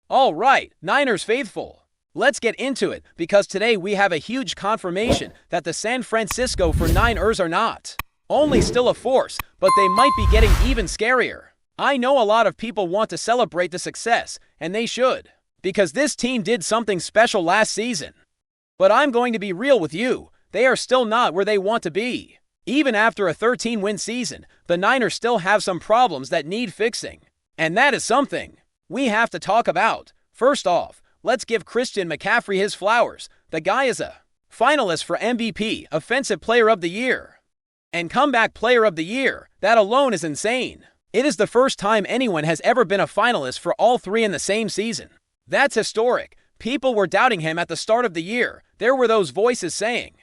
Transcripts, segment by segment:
All right, Niners faithful. Let's get into it because today we have a huge confirmation that the San Francisco 49ers are not only still a force, but they might be getting even scarier. I know a lot of people want to celebrate the success, and they should, because this team did something special last season. But I'm going to be real with you, they are still not where they want to be. Even after a 13-win season, the Niners still have some problems that need fixing. And that is something we have to talk about. First off, let's give Christian McCaffrey his flowers. The guy is a finalist for MVP, Offensive Player of the Year, and Comeback Player of the Year. That alone is insane. It is the first time anyone has ever been a finalist for all three in the same season. That's historic. People were doubting him at the start of the year. There were those voices saying,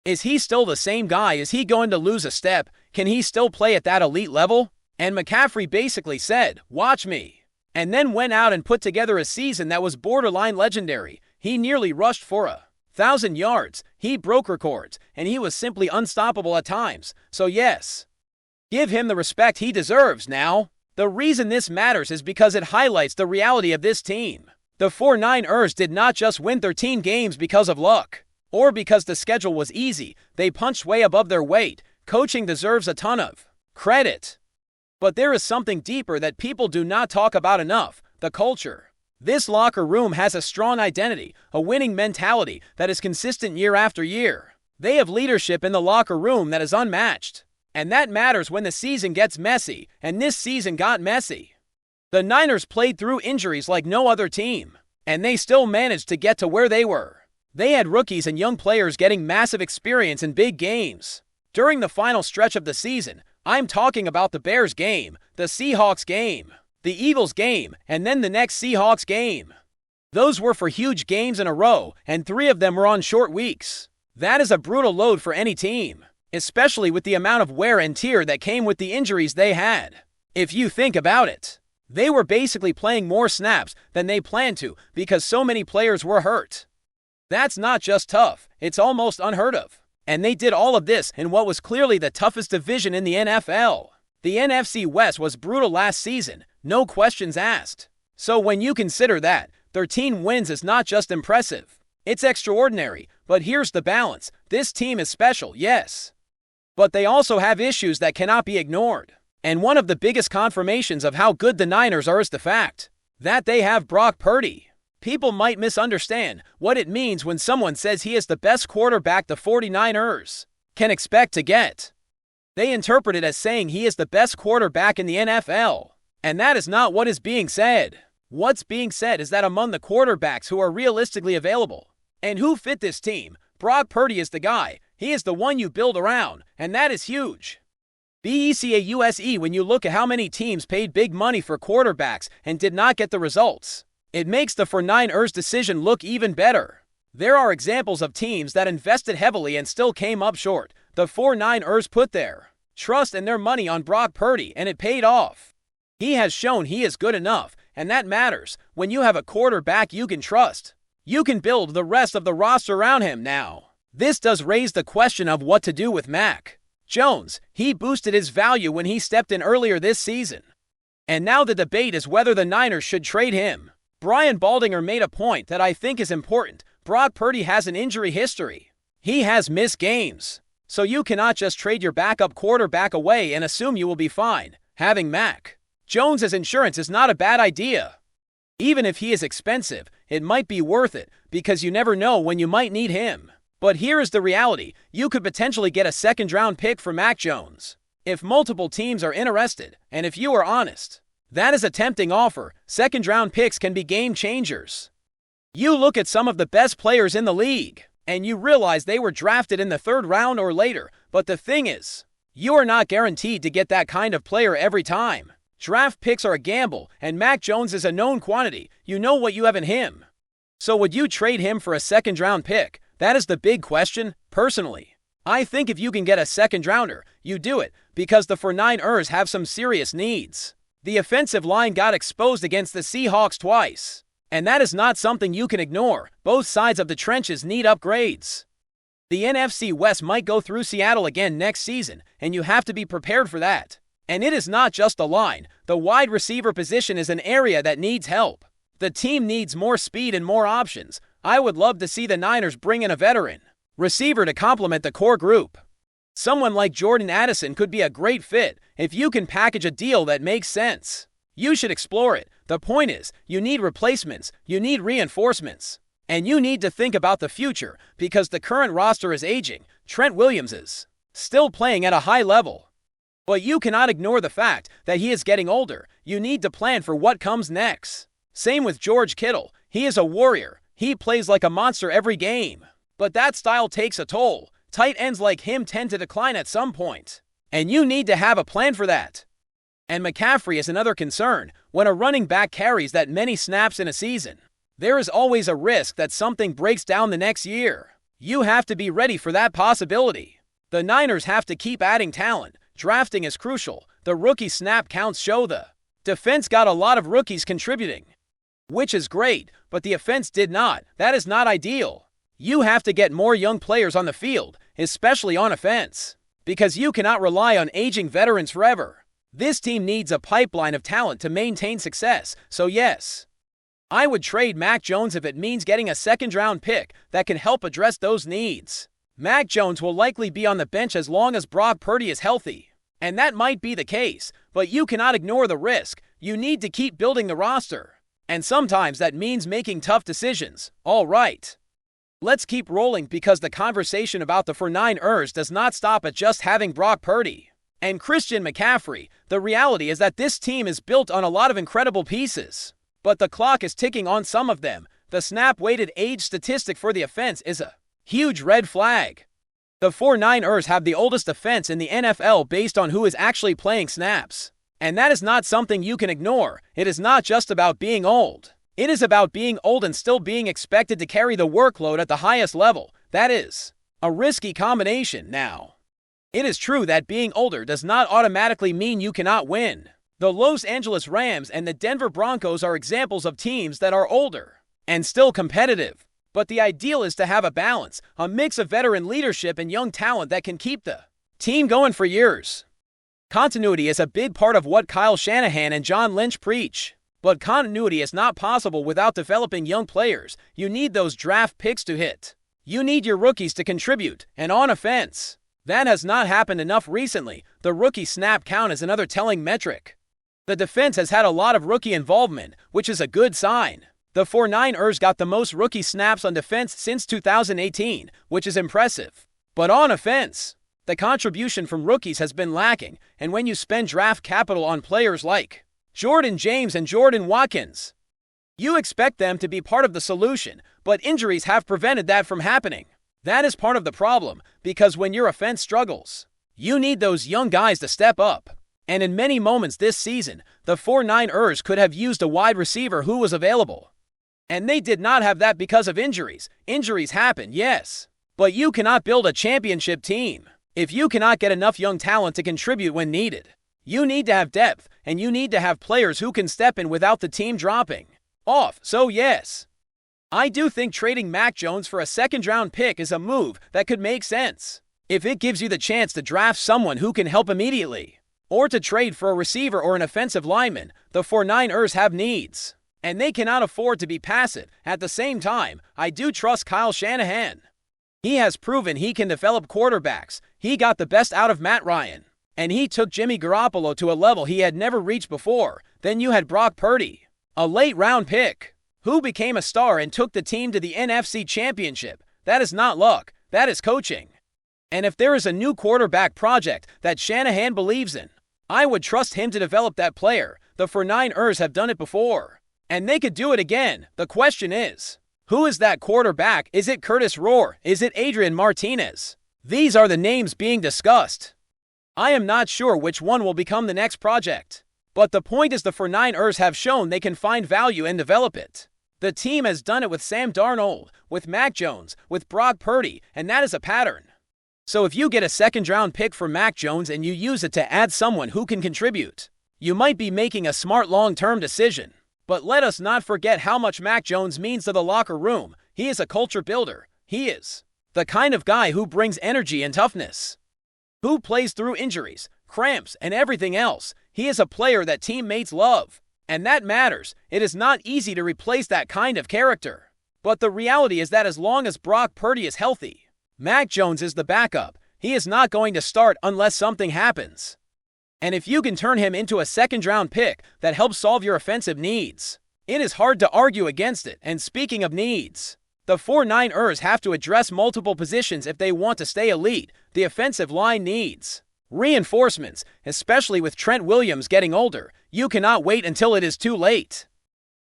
is he still the same guy? Is he going to lose a step? Can he still play at that elite level? And McCaffrey basically said, watch me. And then went out and put together a season that was borderline legendary. He nearly rushed for 1,000 yards. He broke records, and he was simply unstoppable at times. So yes, give him the respect he deserves now. The reason this matters is because it highlights the reality of this team. The 49ers did not just win 13 games because of luck, or because the schedule was easy. They punched way above their weight. Coaching deserves a ton of credit. But there is something deeper that people do not talk about enough: the culture. This locker room has a strong identity, a winning mentality that is consistent year after year. They have leadership in the locker room that is unmatched. And that matters when the season gets messy, and this season got messy. The Niners played through injuries like no other team, and they still managed to get to where they were. They had rookies and young players getting massive experience in big games. During the final stretch of the season, I'm talking about the Bears game, the Seahawks game, the Eagles game, and then the next Seahawks game. Those were for huge games in a row, and 3 of them were on short weeks. That is a brutal load for any team, especially with the amount of wear and tear that came with the injuries they had. If you think about it, they were basically playing more snaps than they planned to because so many players were hurt. That's not just tough, it's almost unheard of. And they did all of this in what was clearly the toughest division in the NFL. The NFC West was brutal last season, no questions asked. So when you consider that, 13 wins is not just impressive, it's extraordinary. But here's the balance: this team is special, yes, but they also have issues that cannot be ignored. And one of the biggest confirmations of how good the Niners are is the fact that they have Brock Purdy. People might misunderstand what it means when someone says he is the best quarterback the 49ers can expect to get. They interpret it as saying he is the best quarterback in the NFL. And that is not what is being said. What's being said is that among the quarterbacks who are realistically available and who fit this team, Brock Purdy is the guy. He is the one you build around, and that is huge. BECAUSE when you look at how many teams paid big money for quarterbacks and did not get the results, it makes the 49ers decision look even better. There are examples of teams that invested heavily and still came up short. The 49ers put their trust and their money on Brock Purdy, and it paid off. He has shown he is good enough, and that matters. When you have a quarterback you can trust, you can build the rest of the roster around him now. This does raise the question of what to do with Mac Jones. He boosted his value when he stepped in earlier this season. And now the debate is whether the Niners should trade him. Brian Baldinger made a point that I think is important. Brock Purdy has an injury history. He has missed games. So you cannot just trade your backup quarterback away and assume you will be fine. Having Mac Jones as insurance is not a bad idea. Even if he is expensive, it might be worth it because you never know when you might need him. But here is the reality: you could potentially get a second-round pick for Mac Jones if multiple teams are interested. And if you are honest, that is a tempting offer. Second-round picks can be game changers. You look at some of the best players in the league, and you realize they were drafted in the 3rd round or later. But the thing is, you are not guaranteed to get that kind of player every time. Draft picks are a gamble, and Mac Jones is a known quantity. You know what you have in him. So would you trade him for a second-round pick? That is the big question. Personally, I think if you can get a second-rounder, you do it, because the 49ers have some serious needs. The offensive line got exposed against the Seahawks twice, and that is not something you can ignore. Both sides of the trenches need upgrades. The NFC West might go through Seattle again next season, and you have to be prepared for that. And it is not just the line. The wide receiver position is an area that needs help. The team needs more speed and more options. I would love to see the Niners bring in a veteran receiver to complement the core group. Someone like Jordan Addison could be a great fit if you can package a deal that makes sense. You should explore it. The point is, you need replacements, you need reinforcements, and you need to think about the future because the current roster is aging. Trent Williams is still playing at a high level, but you cannot ignore the fact that he is getting older. You need to plan for what comes next. Same with George Kittle. He is a warrior. He plays like a monster every game, but that style takes a toll. Tight ends like him tend to decline at some point, and you need to have a plan for that. And McCaffrey is another concern. When a running back carries that many snaps in a season, there is always a risk that something breaks down the next year. You have to be ready for that possibility. The Niners have to keep adding talent. Drafting is crucial. The rookie snap counts show the defense got a lot of rookies contributing, which is great, but the offense did not. That is not ideal. You have to get more young players on the field, especially on offense, because you cannot rely on aging veterans forever. This team needs a pipeline of talent to maintain success, so yes, I would trade Mac Jones if it means getting a second-round pick that can help address those needs. Mac Jones will likely be on the bench as long as Brock Purdy is healthy, and that might be the case, but you cannot ignore the risk. You need to keep building the roster, and sometimes that means making tough decisions. All right, let's keep rolling because the conversation about the 49ers does not stop at just having Brock Purdy and Christian McCaffrey. The reality is that this team is built on a lot of incredible pieces, but the clock is ticking on some of them. The snap-weighted age statistic for the offense is a huge red flag. The 49ers have the oldest offense in the NFL based on who is actually playing snaps, and that is not something you can ignore. It is not just about being old. It is about being old and still being expected to carry the workload at the highest level. That is a risky combination. Now, it is true that being older does not automatically mean you cannot win. The Los Angeles Rams and the Denver Broncos are examples of teams that are older and still competitive. But the ideal is to have a balance, a mix of veteran leadership and young talent that can keep the team going for years. Continuity is a big part of what Kyle Shanahan and John Lynch preach. But continuity is not possible without developing young players. You need those draft picks to hit. You need your rookies to contribute, and on offense, that has not happened enough recently. The rookie snap count is another telling metric. The defense has had a lot of rookie involvement, which is a good sign. The 49ers got the most rookie snaps on defense since 2018, which is impressive. But on offense, the contribution from rookies has been lacking, and when you spend draft capital on players like Jordan James and Jordan Watkins, you expect them to be part of the solution, but injuries have prevented that from happening. That is part of the problem, because when your offense struggles, you need those young guys to step up. And in many moments this season, the 49ers could have used a wide receiver who was available. And they did not have that because of injuries. Injuries happen, yes, but you cannot build a championship team if you cannot get enough young talent to contribute when needed. You need to have depth, and you need to have players who can step in without the team dropping off. So yes, I do think trading Mac Jones for a second-round pick is a move that could make sense if it gives you the chance to draft someone who can help immediately, or to trade for a receiver or an offensive lineman. The 49ers have needs, and they cannot afford to be passive. At the same time, I do trust Kyle Shanahan. He has proven he can develop quarterbacks. He got the best out of Matt Ryan, and he took Jimmy Garoppolo to a level he had never reached before. Then you had Brock Purdy, a late-round pick, who became a star and took the team to the NFC Championship. That is not luck, that is coaching. And if there is a new quarterback project that Shanahan believes in, I would trust him to develop that player. The 49ers have done it before, and they could do it again. The question is, who is that quarterback? Is it Curtis Rohr? Is it Adrian Martinez? These are the names being discussed. I am not sure which one will become the next project, but the point is the 49ers have shown they can find value and develop it. The team has done it with Sam Darnold, with Mac Jones, with Brock Purdy, and that is a pattern. So if you get a second-round pick for Mac Jones and you use it to add someone who can contribute, you might be making a smart long-term decision. But let us not forget how much Mac Jones means to the locker room. He is a culture builder. He is the kind of guy who brings energy and toughness, who plays through injuries, cramps, and everything else. He is a player that teammates love. And that matters. It is not easy to replace that kind of character. But the reality is that as long as Brock Purdy is healthy, Mac Jones is the backup. He is not going to start unless something happens. And if you can turn him into a second-round pick that helps solve your offensive needs, it is hard to argue against it. And speaking of needs, the 49ers have to address multiple positions if they want to stay elite. The offensive line needs reinforcements, especially with Trent Williams getting older. You cannot wait until it is too late.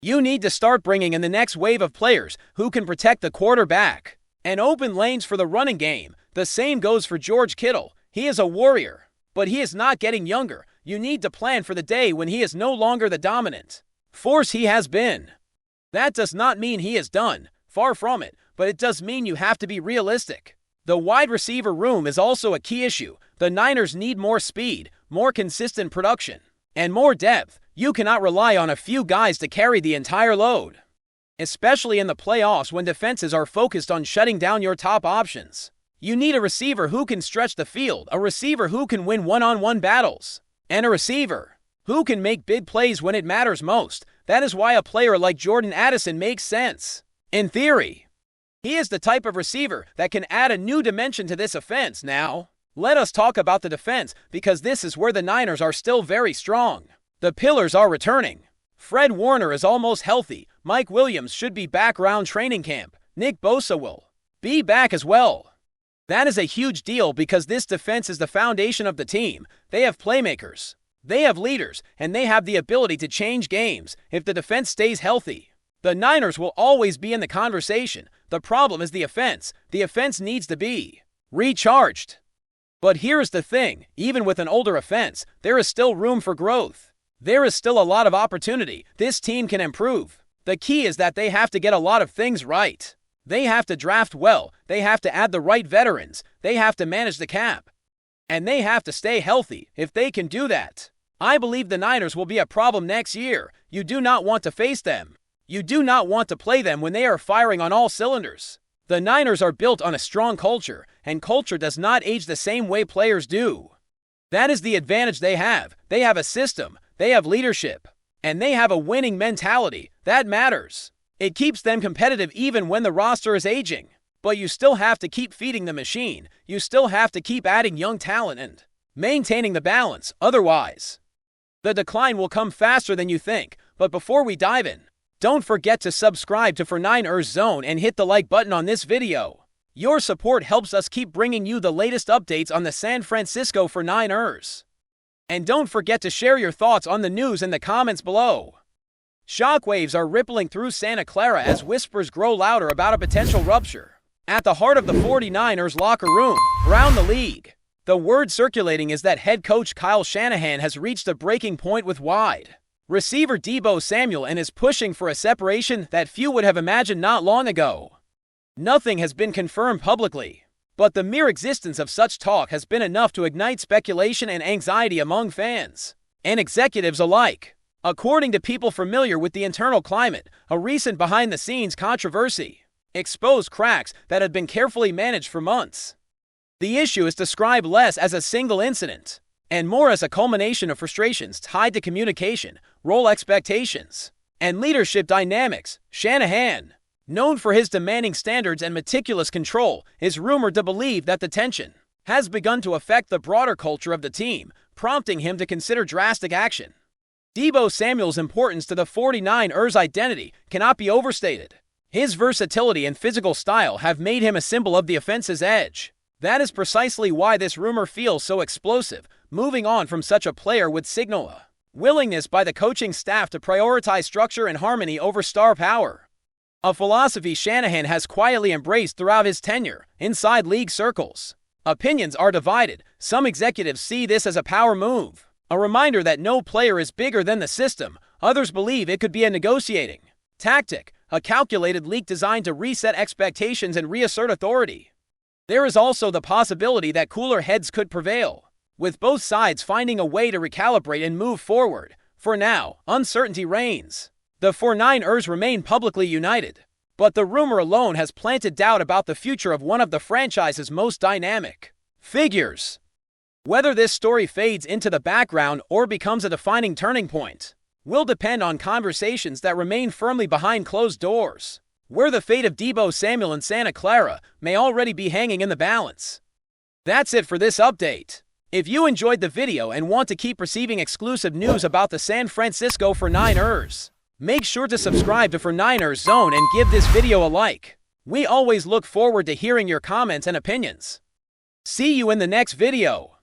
You need to start bringing in the next wave of players who can protect the quarterback and open lanes for the running game. The same goes for George Kittle. He is a warrior, but he is not getting younger. You need to plan for the day when he is no longer the dominant force he has been. That does not mean he is done. Far from it, but it does mean you have to be realistic. The wide receiver room is also a key issue. The Niners need more speed, more consistent production, and more depth. You cannot rely on a few guys to carry the entire load, especially in the playoffs when defenses are focused on shutting down your top options. You need a receiver who can stretch the field, a receiver who can win one-on-one battles, and a receiver who can make big plays when it matters most. That is why a player like Jordan Addison makes sense. In theory, he is the type of receiver that can add a new dimension to this offense. Now, let us talk about the defense, because this is where the Niners are still very strong. The pillars are returning. Fred Warner is almost healthy. Mike Williams should be back around training camp. Nick Bosa will be back as well. That is a huge deal because this defense is the foundation of the team. They have playmakers, they have leaders, and they have the ability to change games. If the defense stays healthy, the Niners will always be in the conversation. The problem is the offense. The offense needs to be recharged. But here's the thing, even with an older offense, there is still room for growth. There is still a lot of opportunity. This team can improve. The key is that they have to get a lot of things right. They have to draft well. They have to add the right veterans. They have to manage the cap. And they have to stay healthy. If they can do that, I believe the Niners will be a problem next year. You do not want to face them. You do not want to play them when they are firing on all cylinders. The Niners are built on a strong culture, and culture does not age the same way players do. That is the advantage they have. They have a system, they have leadership, and they have a winning mentality. That matters. It keeps them competitive even when the roster is aging. But you still have to keep feeding the machine. You still have to keep adding young talent and maintaining the balance. Otherwise, the decline will come faster than you think. But before we dive in, don't forget to subscribe to 49ers Zone and hit the like button on this video. Your support helps us keep bringing you the latest updates on the San Francisco 49ers. And don't forget to share your thoughts on the news in the comments below. Shockwaves are rippling through Santa Clara as whispers grow louder about a potential rupture at the heart of the 49ers locker room. Around the league, the word circulating is that head coach Kyle Shanahan has reached a breaking point with wide receiver Deebo Samuel and is pushing for a separation that few would have imagined not long ago. Nothing has been confirmed publicly, but the mere existence of such talk has been enough to ignite speculation and anxiety among fans and executives alike. According to people familiar with the internal climate, a recent behind-the-scenes controversy exposed cracks that had been carefully managed for months. The issue is described less as a single incident and more as a culmination of frustrations tied to communication, role expectations, and leadership dynamics. Shanahan, known for his demanding standards and meticulous control, is rumored to believe that the tension has begun to affect the broader culture of the team, prompting him to consider drastic action. Deebo Samuel's importance to the 49ers' identity cannot be overstated. His versatility and physical style have made him a symbol of the offense's edge. That is precisely why this rumor feels so explosive. Moving on from such a player would signal a willingness by the coaching staff to prioritize structure and harmony over star power, a philosophy Shanahan has quietly embraced throughout his tenure. Inside league circles, opinions are divided. Some executives see this as a power move, a reminder that no player is bigger than the system. Others believe it could be a negotiating tactic, a calculated leak designed to reset expectations and reassert authority. There is also the possibility that cooler heads could prevail, with both sides finding a way to recalibrate and move forward. For now, uncertainty reigns. The 49ers remain publicly united, but the rumor alone has planted doubt about the future of one of the franchise's most dynamic figures. Whether this story fades into the background or becomes a defining turning point will depend on conversations that remain firmly behind closed doors, where the fate of Deebo Samuel in Santa Clara may already be hanging in the balance. That's it for this update. If you enjoyed the video and want to keep receiving exclusive news about the San Francisco 49ers, make sure to subscribe to 49ers Zone and give this video a like. We always look forward to hearing your comments and opinions. See you in the next video.